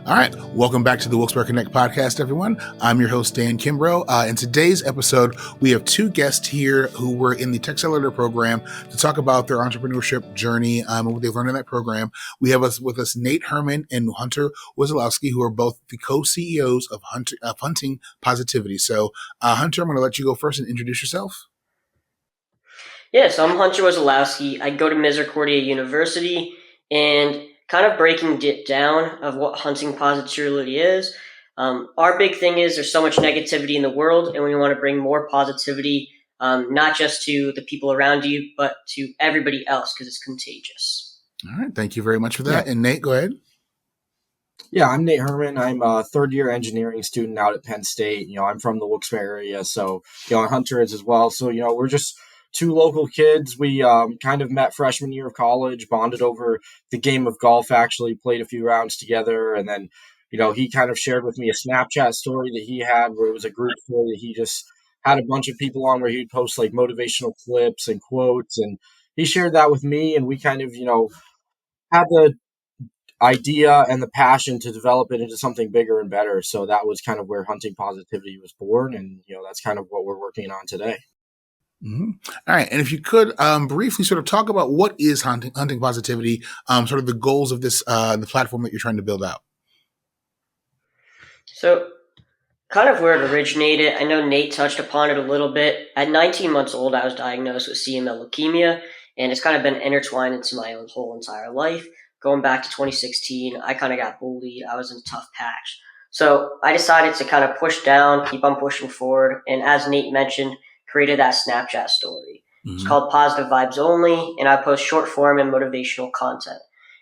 All right, welcome back to the Wilkes-Barre Connect podcast, everyone. I'm your host, Dan Kimbrough. In today's episode, we have two guests here who were in the TechCelerator program to talk about their entrepreneurship journey and what they've learned in that program. We have with us Nate Herman and Hunter Wesolowski, who are both the co-CEOs of Hunting Positivity. So, Hunter, I'm going to let you go first and introduce yourself. Yeah, so I'm Hunter Wesolowski. I go to Misericordia University, and kind of breaking it down of what hunting positivity is. Our big thing is there's so much negativity in the world, and we want to bring more positivity, not just to the people around you, but to everybody else because it's contagious. All right, thank you very much for that. Yeah. And Nate, go ahead. Yeah, I'm Nate Herman. I'm a third-year engineering student out at Penn State. I'm from the Wilkes-Barre area, so, Hunter is as well. So, we're just two local kids. We kind of met freshman year of college, bonded over the game of golf, actually played a few rounds together. And then, he kind of shared with me a Snapchat story that he had where it was a group story that he just had a bunch of people on where he'd post like motivational clips and quotes. And he shared that with me, and we kind of, had the idea and the passion to develop it into something bigger and better. So that was kind of where Hunting Positivity was born. And, that's kind of what we're working on today. Mm-hmm. All right. And if you could briefly sort of talk about what is Hunting Positivity, sort of the goals of this, the platform that you're trying to build out. So kind of where it originated, I know Nate touched upon it a little bit. At 19 months old, I was diagnosed with CML leukemia, and it's kind of been intertwined into my own whole entire life. Going back to 2016, I kind of got bullied. I was in a tough patch. So I decided to kind of push down, keep on pushing forward. And as Nate mentioned, created that Snapchat story. Mm-hmm. It's called Positive Vibes Only, and I post short form and motivational content.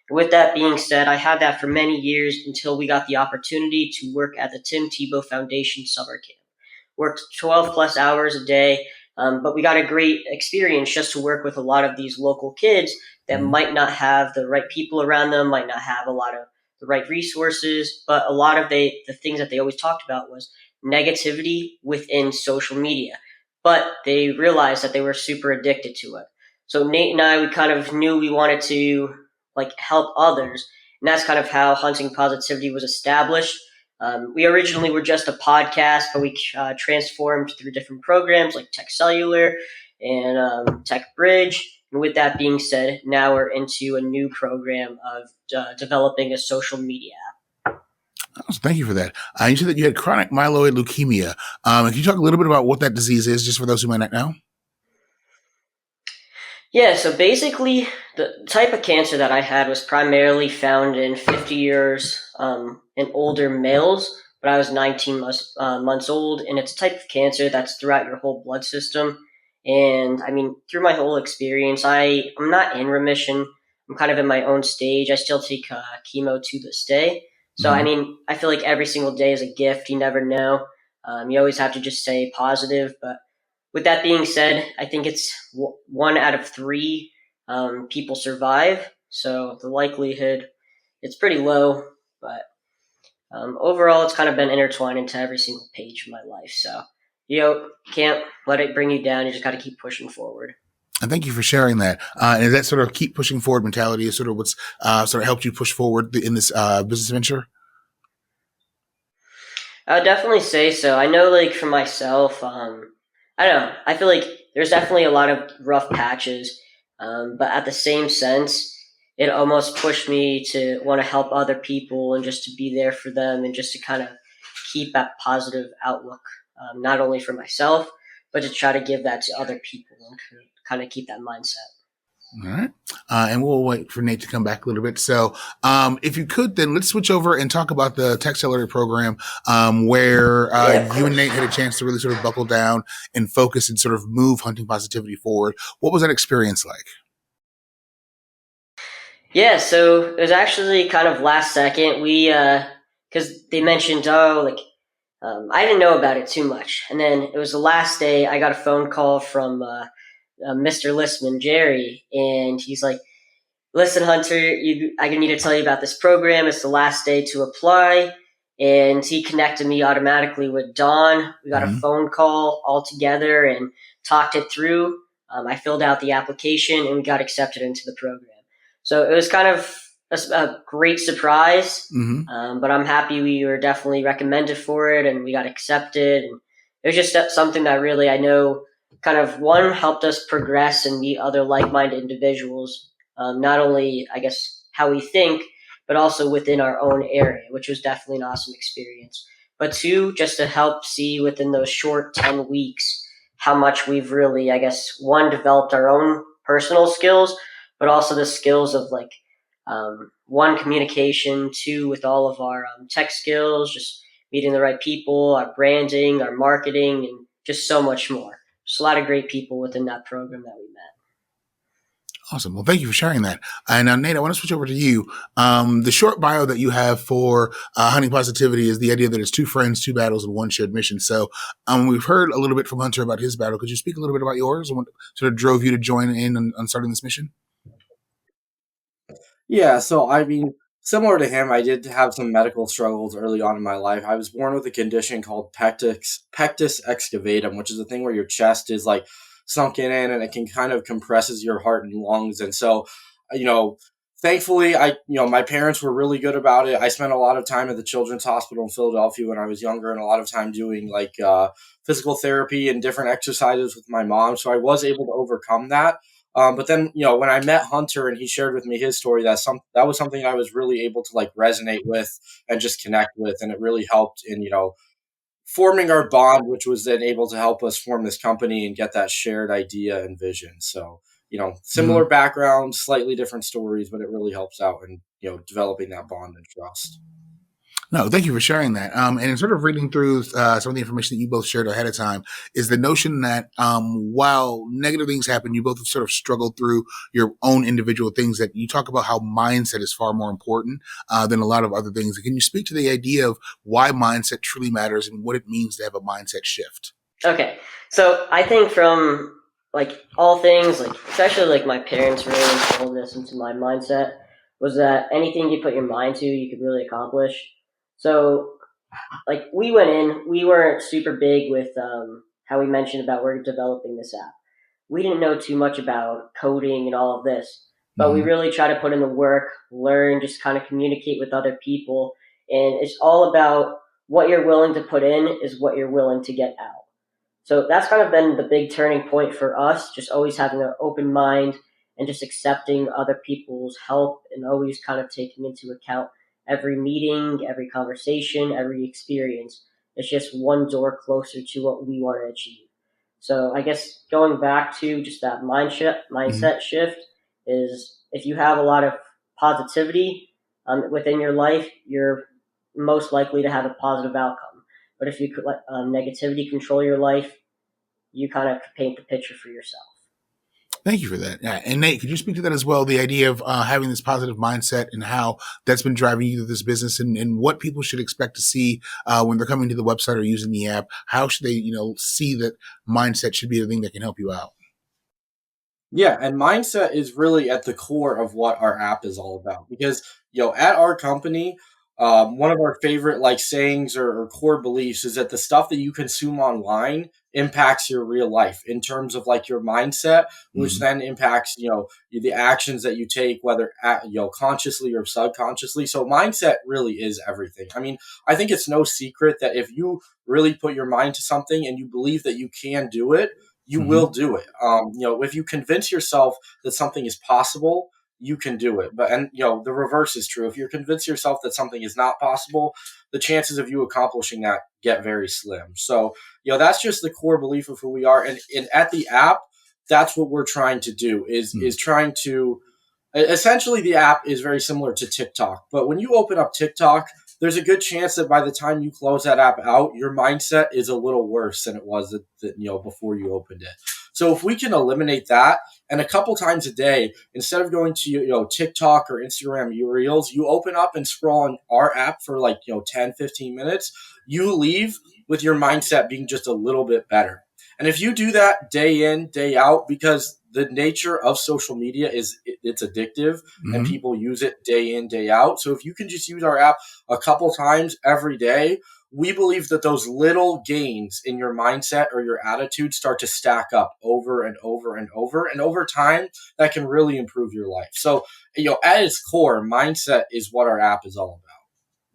And with that being said, I had that for many years until we got the opportunity to work at the Tim Tebow Foundation summer camp. Worked 12 plus hours a day, but we got a great experience just to work with a lot of these local kids that might not have the right people around them, might not have a lot of the right resources, but a lot of the things that they always talked about was negativity within social media. But they realized that they were super addicted to it. So Nate and I, we kind of knew we wanted to help others. And that's kind of how Hunting Positivity was established. We originally were just a podcast, but we transformed through different programs like TechCelerator and TechBridge. And with that being said, now we're into a new program of developing a social media app. Oh, thank you for that. You said that you had chronic myeloid leukemia. Can you talk a little bit about what that disease is, just for those who might not know? Yeah, so basically, the type of cancer that I had was primarily found in 50 years and older males, but I was 19 months old, and it's a type of cancer that's throughout your whole blood system. And I mean, through my whole experience, I'm not in remission. I'm kind of in my own stage. I still take chemo to this day. So, I mean, I feel like every single day is a gift. You never know. You always have to just stay positive. But with that being said, I think it's 1 out of 3 people survive. So the likelihood, it's pretty low. But overall, it's kind of been intertwined into every single page of my life. So, can't let it bring you down. You just got to keep pushing forward. And thank you for sharing that. And that sort of keep pushing forward mentality is sort of what's sort of helped you push forward in this business venture? I would definitely say so. I know, for myself, I don't know. I feel like there's definitely a lot of rough patches, but at the same sense, it almost pushed me to want to help other people and just to be there for them and just to kind of keep that positive outlook, not only for myself, but to try to give that to other people and kind of keep that mindset. All right. And we'll wait for Nate to come back a little bit. So if you could, then let's switch over and talk about the TechCelerator program where you and Nate had a chance to really sort of buckle down and focus and sort of move Hunting Positivity forward. What was that experience like? Yeah, so it was actually kind of last second. We, because they mentioned, I didn't know about it too much. And then it was the last day I got a phone call from Mr. Listman, Jerry, and he's like, listen, Hunter, I need to tell you about this program. It's the last day to apply. And he connected me automatically with Dawn. We got a phone call all together and talked it through. I filled out the application and we got accepted into the program. So it was kind of a great surprise. Mm-hmm. But I'm happy we were definitely recommended for it and we got accepted. And it was just something that really, I know, kind of one helped us progress and meet other like-minded individuals. Not only, I guess, how we think, but also within our own area, which was definitely an awesome experience. But two, just to help see within those short 10 weeks how much we've really, I guess, one, developed our own personal skills, but also the skills of like one, communication, two, with all of our tech skills, just meeting the right people, our branding, our marketing, and just so much more. Just a lot of great people within that program that we met. Awesome. Well, thank you for sharing that. And now, Nate, I want to switch over to you. The short bio that you have for Hunting Positivity is the idea that it's two friends, two battles, and one shared mission. So we've heard a little bit from Hunter about his battle. Could you speak a little bit about yours and what sort of drove you to join in on starting this mission? Yeah, so I mean, similar to him, I did have some medical struggles early on in my life. I was born with a condition called pectus excavatum, which is a thing where your chest is like sunken in and it can kind of compresses your heart and lungs. And so, you know, thankfully, my parents were really good about it. I spent a lot of time at the Children's Hospital in Philadelphia when I was younger, and a lot of time doing like physical therapy and different exercises with my mom. So I was able to overcome that. But then, when I met Hunter and he shared with me his story, that was something I was really able to like resonate with and just connect with, and it really helped in forming our bond, which was then able to help us form this company and get that shared idea and vision. So, similar Mm-hmm. backgrounds, slightly different stories, but it really helps out in developing that bond and trust. No, thank you for sharing that. And in sort of reading through some of the information that you both shared ahead of time is the notion that while negative things happen, you both have sort of struggled through your own individual things, that you talk about how mindset is far more important than a lot of other things. Can you speak to the idea of why mindset truly matters and what it means to have a mindset shift? Okay, so I think from like all things, like especially like my parents really instilled this into my mindset, was that anything you put your mind to, you could really accomplish. So like we went in, we weren't super big with how we mentioned about we're developing this app. We didn't know too much about coding and all of this, but we Mm-hmm. really try to put in the work, learn, just kind of communicate with other people, and it's all about what you're willing to put in is what you're willing to get out. So that's kind of been the big turning point for us, just always having an open mind and just accepting other people's help and always kind of taking into account every meeting, every conversation, every experience. It's just one door closer to what we want to achieve. So I guess going back to just that Mm-hmm. mindset shift is if you have a lot of positivity within your life, you're most likely to have a positive outcome. But if you could let negativity control your life, you kind of paint the picture for yourself. Thank you for that. Yeah. And Nate, could you speak to that as well? The idea of having this positive mindset and how that's been driving you to this business, and what people should expect to see when they're coming to the website or using the app. How should they, see that mindset should be the thing that can help you out? Yeah, and mindset is really at the core of what our app is all about. Because at our company, one of our favorite like sayings or core beliefs is that the stuff that you consume online impacts your real life in terms of like your mindset, which Mm-hmm. then impacts the actions that you take, whether consciously or subconsciously. So mindset really is everything. I mean, I think it's no secret that if you really put your mind to something and you believe that you can do it, you Mm-hmm. will do it. If you convince yourself that something is possible, you can do it. And the reverse is true. If you convince yourself that something is not possible, the chances of you accomplishing that get very slim. So, that's just the core belief of who we are. And at the app, that's what we're trying to do is trying to essentially the app is very similar to TikTok. But when you open up TikTok, there's a good chance that by the time you close that app out, your mindset is a little worse than it was before you opened it. So if we can eliminate that, and a couple times a day, instead of going to TikTok or Instagram Reels, you open up and scroll on our app for like 10, 15 minutes, you leave with your mindset being just a little bit better. And if you do that day in, day out, because the nature of social media is it's addictive and Mm-hmm. people use it day in, day out. So if you can just use our app a couple times every day, we believe that those little gains in your mindset or your attitude start to stack up over and over and over. And over time, that can really improve your life. So, at its core, mindset is what our app is all about.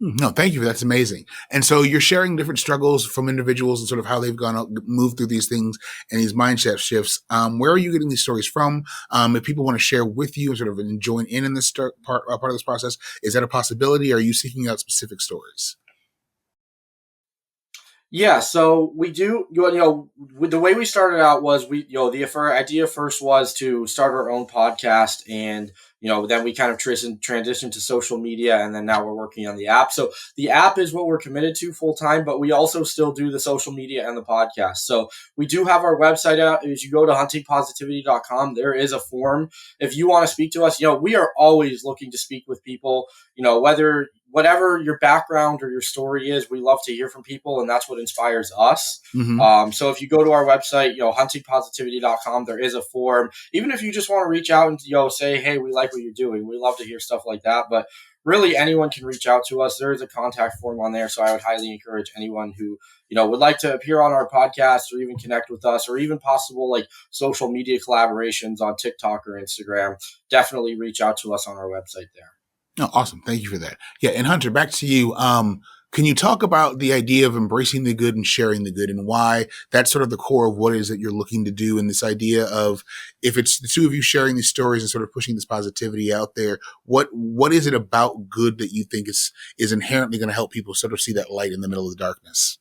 No, thank you. That's amazing. And so you're sharing different struggles from individuals and sort of how they've moved through these things and these mindset shifts. Where are you getting these stories from? If people want to share with you and sort of join in this part of this process, is that a possibility? Or are you seeking out specific stories? Yeah, so we do. The way we started out was the idea first was to start our own podcast, and then we kind of transitioned to social media, and then now we're working on the app. So the app is what we're committed to full time, but we also still do the social media and the podcast. So we do have our website out. As you go to huntingpositivity.com, there is a form if you want to speak to us. We are always looking to speak with people. Whatever your background or your story is, we love to hear from people, and that's what inspires us. Mm-hmm. So if you go to our website, huntingpositivity.com, there is a form. Even if you just want to reach out and say, hey, we like what you're doing, we love to hear stuff like that. But really, anyone can reach out to us. There is a contact form on there, so I would highly encourage anyone who would like to appear on our podcast or even connect with us, or even possible like social media collaborations on TikTok or Instagram. Definitely reach out to us on our website there. Oh, awesome. Thank you for that. Yeah. And Hunter, back to you. Can you talk about the idea of embracing the good and sharing the good, and why that's sort of the core of what it is that you're looking to do? And this idea of, if it's the two of you sharing these stories and sort of pushing this positivity out there, what is it about good that you think is inherently going to help people sort of see that light in the middle of the darkness?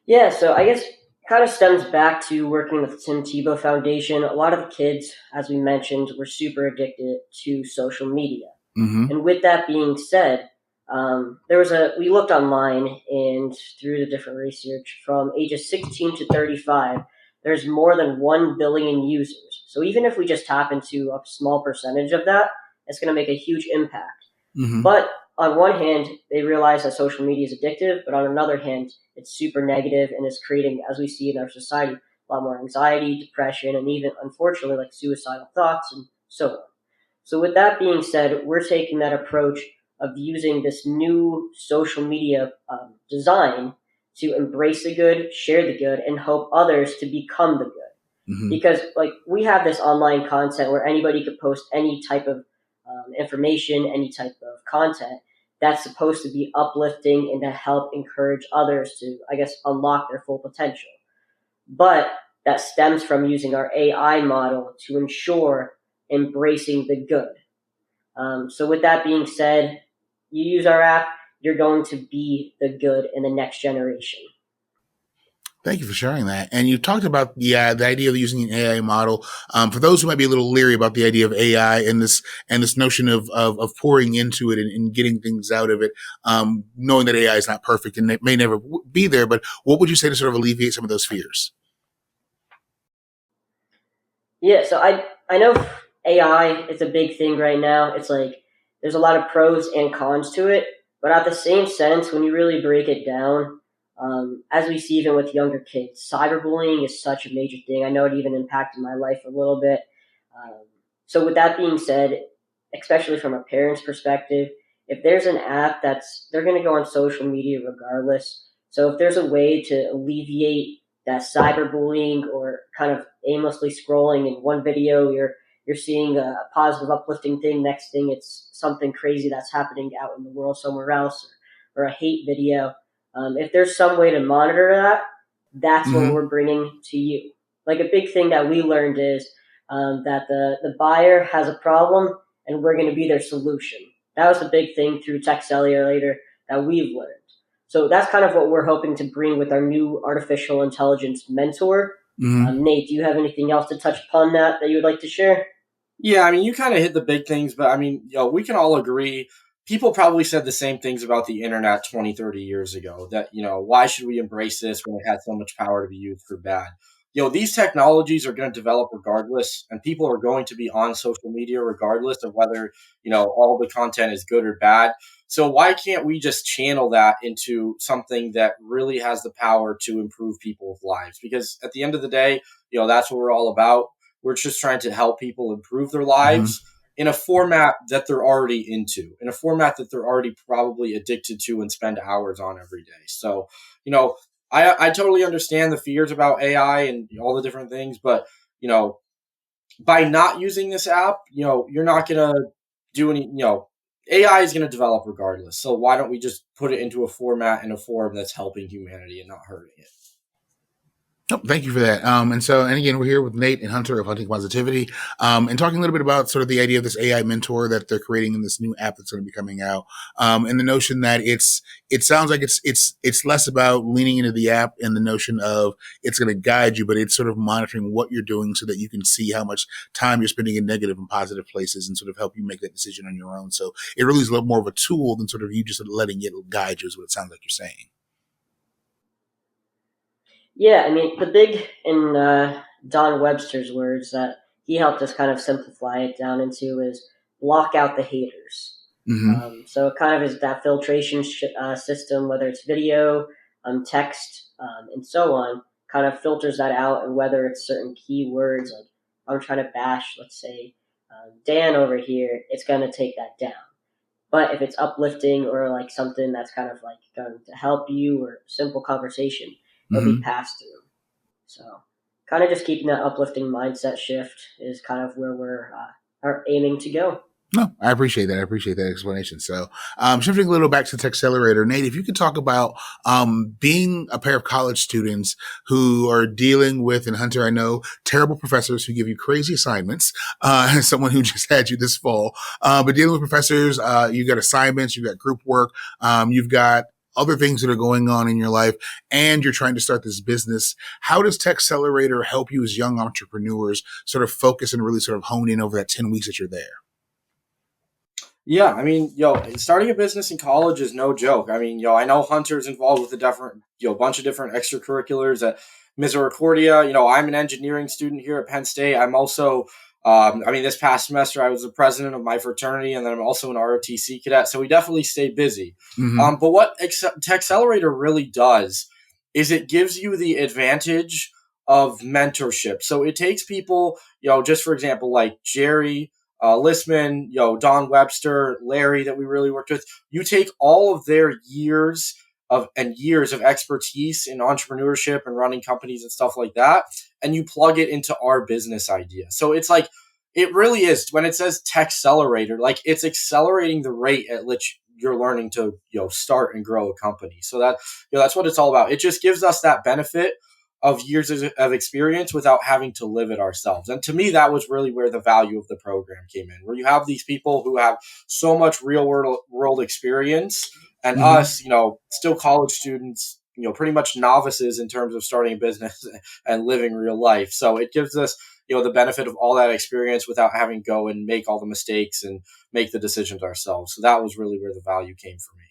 Yeah, so I guess kind of stems back to working with Tim Tebow Foundation. A lot of the kids, as we mentioned, were super addicted to social media. Mm-hmm. And with that being said, we looked online, and through the different research, from ages 16 to 35, there's more than 1 billion users. So even if we just tap into a small percentage of that, it's going to make a huge impact. Mm-hmm. But on one hand, they realize that social media is addictive, but on another hand, it's super negative and is creating, as we see in our society, a lot more anxiety, depression, and even, unfortunately, like suicidal thoughts and so on. So with that being said, we're taking that approach of using this new social media design to embrace the good, share the good, and help others to become the good. Mm-hmm. Because we have this online content where anybody could post any type of information, any type of content that's supposed to be uplifting and to help encourage others to, I guess, unlock their full potential. But that stems from using our AI model to ensure embracing the good. So with that being said, you use our app, you're going to be the good in the next generation. Thank you for sharing that. And you talked about the idea of using an AI model. For those who might be a little leery about the idea of AI and this notion of pouring into it and getting things out of it, knowing that AI is not perfect and it may never be there, but what would you say to sort of alleviate some of those fears? Yeah, so I know AI is a big thing right now. It's like there's a lot of pros and cons to it, but at the same sense, when you really break it down, as we see even with younger kids, cyberbullying is such a major thing. I know it even impacted my life a little bit. Um, so with that being said, especially from a parent's perspective, if there's an app they're going to go on social media regardless. So if there's a way to alleviate that cyberbullying or kind of aimlessly scrolling in one video, you're seeing a positive, uplifting thing. Next thing, it's something crazy that's happening out in the world somewhere else, or a hate video. If there's some way to monitor that, that's what Mm-hmm. we're bringing to you. Like a big thing that we learned is that the buyer has a problem, and we're going to be their solution. That was the big thing through TechCelerator that we've learned. So that's kind of what we're hoping to bring with our new artificial intelligence mentor. Mm-hmm. Nate, do you have anything else to touch upon that you would like to share? Yeah, I mean, you kind of hit the big things, but I mean, we can all agree. People probably said the same things about the internet 20, 30 years ago that, why should we embrace this when it had so much power to be used for bad? These technologies are going to develop regardless, and people are going to be on social media regardless of whether, all the content is good or bad. So why can't we just channel that into something that really has the power to improve people's lives? Because at the end of the day, that's what we're all about. We're just trying to help people improve their Mm-hmm. lives. in a format that they're already into, in a format that they're already probably addicted to and spend hours on every day. So, I totally understand the fears about AI and all the different things, but, by not using this app, you're not going to do any, AI is going to develop regardless. So why don't we just put it into a format and a form that's helping humanity and not hurting it? Oh, thank you for that. And again, we're here with Nate and Hunter of Hunting Positivity, and talking a little bit about sort of the idea of this AI mentor that they're creating in this new app that's going to be coming out, and the notion that it sounds like it's less about leaning into the app and the notion of it's going to guide you, but it's sort of monitoring what you're doing so that you can see how much time you're spending in negative and positive places and sort of help you make that decision on your own. So it really is a little more of a tool than sort of you just letting it guide you, is what it sounds like you're saying. Yeah, I mean, the big, in Don Webster's words, that he helped us kind of simplify it down into is block out the haters. Mm-hmm. So it kind of is that filtration system, whether it's video, text, and so on, kind of filters that out. And whether it's certain keywords, like I'm trying to bash, let's say, Dan over here, it's going to take that down. But if it's uplifting or like something that's kind of like going to help you or simple conversation, it'll be Mm-hmm. passed through. So kind of just keeping that uplifting mindset shift is kind of where we're are aiming to go. No, I appreciate that. I appreciate that explanation. So, shifting a little back to TechCelerator, Nate, if you could talk about being a pair of college students who are dealing with, and Hunter, I know, terrible professors who give you crazy assignments, as someone who just had you this fall, but dealing with professors, you've got assignments, you've got group work, you've got other things that are going on in your life, and you're trying to start this business. How does TechCelerator help you as young entrepreneurs sort of focus and really sort of hone in over that 10 weeks that you're there? Yeah, I mean, starting a business in college is no joke. I mean, I know Hunter's involved with a different, bunch of different extracurriculars at Misericordia. I'm an engineering student here at Penn State. I'm also, this past semester I was the president of my fraternity, and then I'm also an ROTC cadet. So we definitely stay busy. Mm-hmm. But what TechCelerator really does is it gives you the advantage of mentorship. So it takes people, just for example, like Jerry, Listman, Don Webster, Larry, that we really worked with. You take all of their years of expertise in entrepreneurship and running companies and stuff like that, and you plug it into our business idea. So it's like, it really is, when it says TechCelerator, like it's accelerating the rate at which you're learning to start and grow a company. So that's what it's all about. It just gives us that benefit of years of experience without having to live it ourselves. And to me, that was really where the value of the program came in, where you have these people who have so much real world experience, and Mm-hmm. us, still college students, pretty much novices in terms of starting a business and living real life. So it gives us, the benefit of all that experience without having to go and make all the mistakes and make the decisions ourselves. So that was really where the value came for me.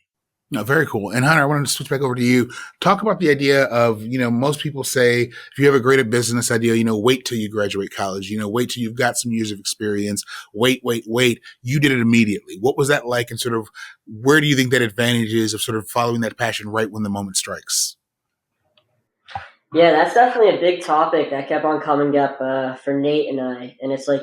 No, very cool. And Hunter, I wanted to switch back over to you. Talk about the idea of, most people say if you have a great business idea, wait till you graduate college, wait till you've got some years of experience, wait. You did it immediately. What was that like? And sort of where do you think that advantage is of sort of following that passion right when the moment strikes? Yeah, that's definitely a big topic that kept on coming up for Nate and I. And it's like,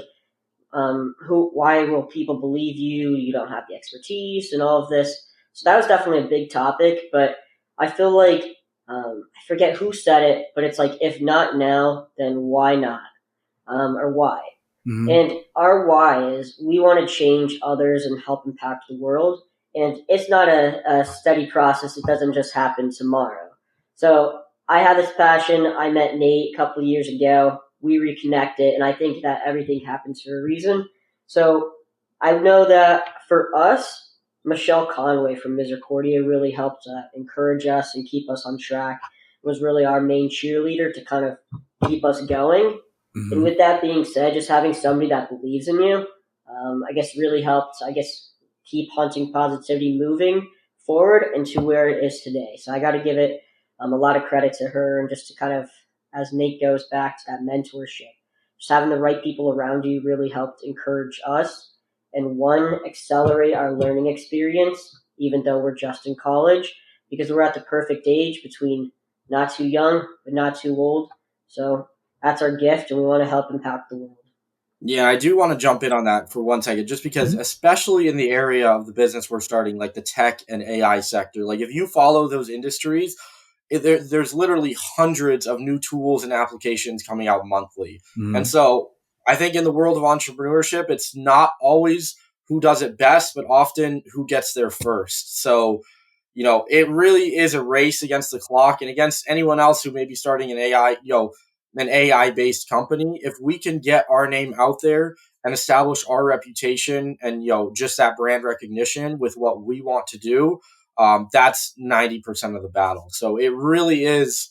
why will people believe you? You don't have the expertise and all of this. So that was definitely a big topic. But I feel like, I forget who said it, but it's like, if not now, then why not? Or why? Mm-hmm. And our why is we want to change others and help impact the world. And it's not a steady process. It doesn't just happen tomorrow. So I have this passion. I met Nate a couple of years ago. We reconnected, and I think that everything happens for a reason. So I know that for us, Michelle Conway from Misericordia really helped encourage us and keep us on track. Was really our main cheerleader to kind of keep us going. And Mm-hmm. with that being said, just having somebody that believes in you, I guess really helped, keep Hunting Positivity moving forward into where it is today. So I got to give it a lot of credit to her, and just to kind of, as Nate goes back to that mentorship, just having the right people around you really helped encourage us and accelerate our learning experience, even though we're just in college, because we're at the perfect age between not too young, but not too old. So that's our gift, and we want to help impact the world. Yeah, I do want to jump in on that for 1 second, just because, Mm-hmm. especially in the area of the business we're starting, like the tech and AI sector, like if you follow those industries, there's literally hundreds of new tools and applications coming out monthly. And Mm-hmm. so I think in the world of entrepreneurship, it's not always who does it best, but often who gets there first. So, it really is a race against the clock and against anyone else who may be starting an AI based company. If we can get our name out there and establish our reputation and, just that brand recognition with what we want to do, that's 90% of the battle. So it really is,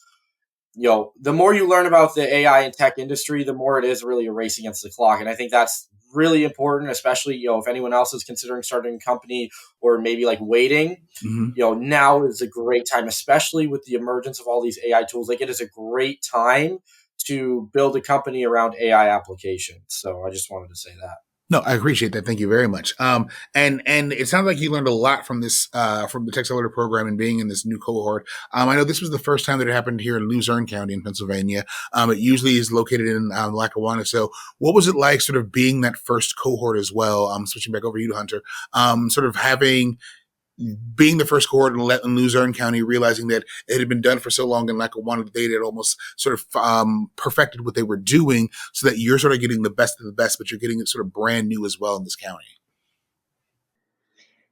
the more you learn about the AI and tech industry, the more it is really a race against the clock. And I think that's really important, especially, if anyone else is considering starting a company or maybe like waiting, Mm-hmm. now is a great time, especially with the emergence of all these AI tools. Like, it is a great time to build a company around AI applications. So I just wanted to say that. No, I appreciate that. Thank you very much. And it sounds like you learned a lot from this, from the TechCelerator program and being in this new cohort. I know this was the first time that it happened here in Luzerne County in Pennsylvania. It usually is located in Lackawanna. So, what was it like, sort of being that first cohort as well? Switching back over to you, Hunter. Sort of being the first cohort in Luzerne County, realizing that it had been done for so long in Lackawanna that they had almost sort of perfected what they were doing, so that you're sort of getting the best of the best, but you're getting it sort of brand new as well in this county.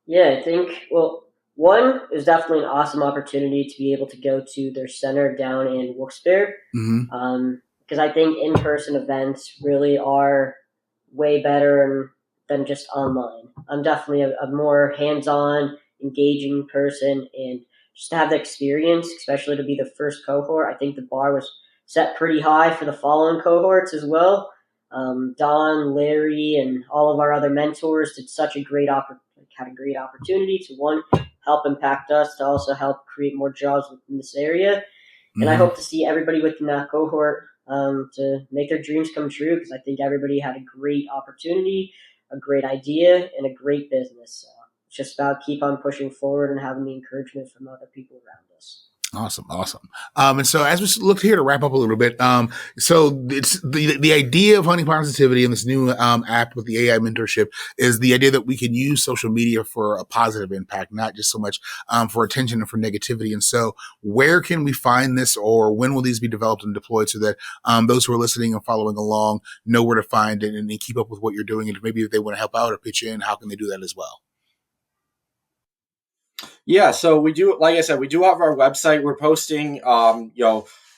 Yeah, I think, well, one is definitely an awesome opportunity to be able to go to their center down in Wilkes-Barre, Mm-hmm. because I think in-person events really are way better than just online. I'm definitely a more hands-on, engaging person, and just to have the experience, especially to be the first cohort, I think the bar was set pretty high for the following cohorts as well. Don, Larry, and all of our other mentors did such a had a great opportunity to, one, help impact us, to also help create more jobs within this area. And I Mm-hmm. hope to see everybody within that cohort to make their dreams come true, because I think everybody had a great opportunity, a great idea, and a great business. So it's just about keep on pushing forward and having the encouragement from other people around us. Awesome, awesome. And so as we look here to wrap up a little bit, so it's the idea of Hunting Positivity and this new app with the AI mentorship is the idea that we can use social media for a positive impact, not just so much for attention and for negativity. And so, where can we find this, or when will these be developed and deployed, so that those who are listening and following along know where to find it and keep up with what you're doing? And maybe if they want to help out or pitch in, how can they do that as well? Yeah, so we do, like I said, we do have our website. We're posting,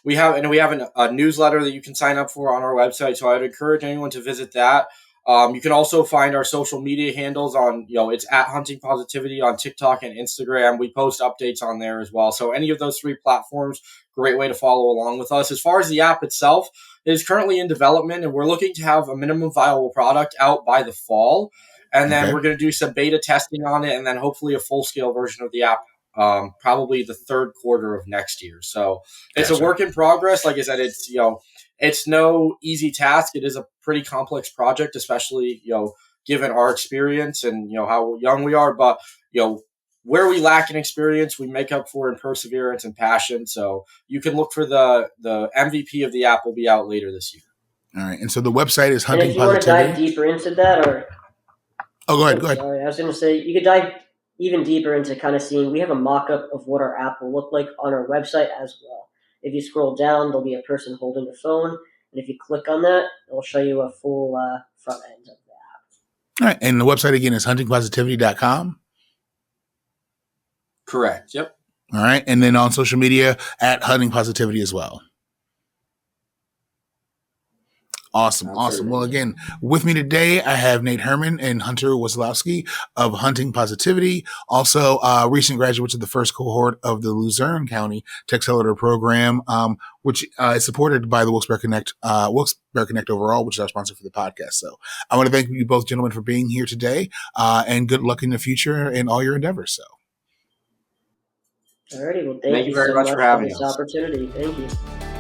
we have a newsletter that you can sign up for on our website. So I'd encourage anyone to visit that. You can also find our social media handles on, it's at Hunting Positivity on TikTok and Instagram. We post updates on there as well. So any of those three platforms, great way to follow along with us. As far as the app itself, it is currently in development, and we're looking to have a minimum viable product out by the fall. And then Okay, we're going to do some beta testing on it, and then hopefully a full scale version of the app, probably the third quarter of next year. So it's a gotcha. work in progress. Like I said, it's no easy task. It is a pretty complex project, especially given our experience and how young we are. But where we lack in experience, we make up for in perseverance and passion. So you can look for the MVP of the app will be out later this year. All right, and so the website is And Hunting if you want to dive Positivity. deeper into that, or Oh, go ahead, oh, go ahead. sorry, I was going to say you could dive even deeper into kind of seeing. We have a mock-up of what our app will look like on our website as well. If you scroll down, there'll be a person holding a phone, and if you click on that, it'll show you a full front end of that. All right, and the website again is huntingpositivity.com. Correct. Yep. All right. And then on social media at Hunting Positivity as well. Awesome. Awesome. Well, Absolutely. again, with me today, I have Nate Herman and Hunter Wesolowski of Hunting Positivity. Also, recent graduates of the first cohort of the Luzerne County TechCelerator program, which is supported by the Wilkes-Barre Connect overall, which is our sponsor for the podcast. So I want to thank you both gentlemen for being here today, and good luck in the future in all your endeavors. So. Alrighty, well, thank Thank you you very so much for much for having this us. opportunity. Thank you.